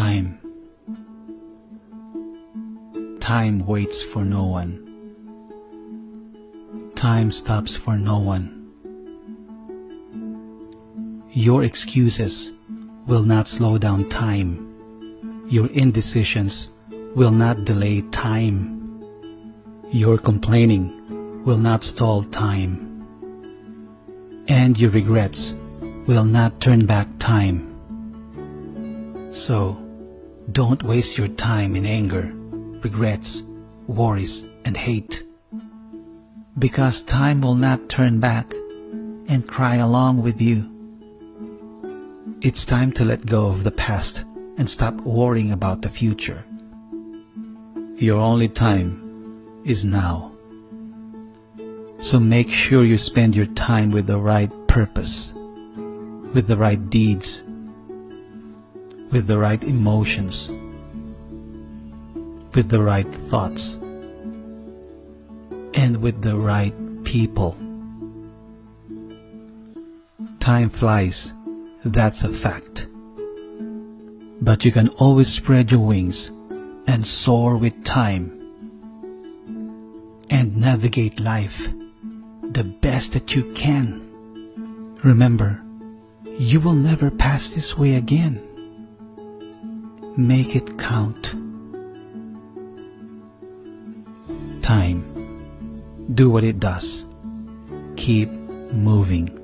time. Time waits for no one. Time stops for no one. Your excuses will not slow down time. Your indecisions will not delay time. Your complaining will not stall time. And your regrets will not turn back time. So, don't waste your time in anger, regrets, worries, and hate. Because time will not turn back and cry along with you. It's time to let go of the past and stop worrying about the future. Your only time is now. So make sure you spend your time with the right purpose, with the right deeds, with the right emotions, with the right thoughts, and with the right people. Time flies, that's a fact. But you can always spread your wings and soar with time and navigate life the best that you can. Remember, you will never pass this way again. Make it count. Time, do what it does. Keep moving.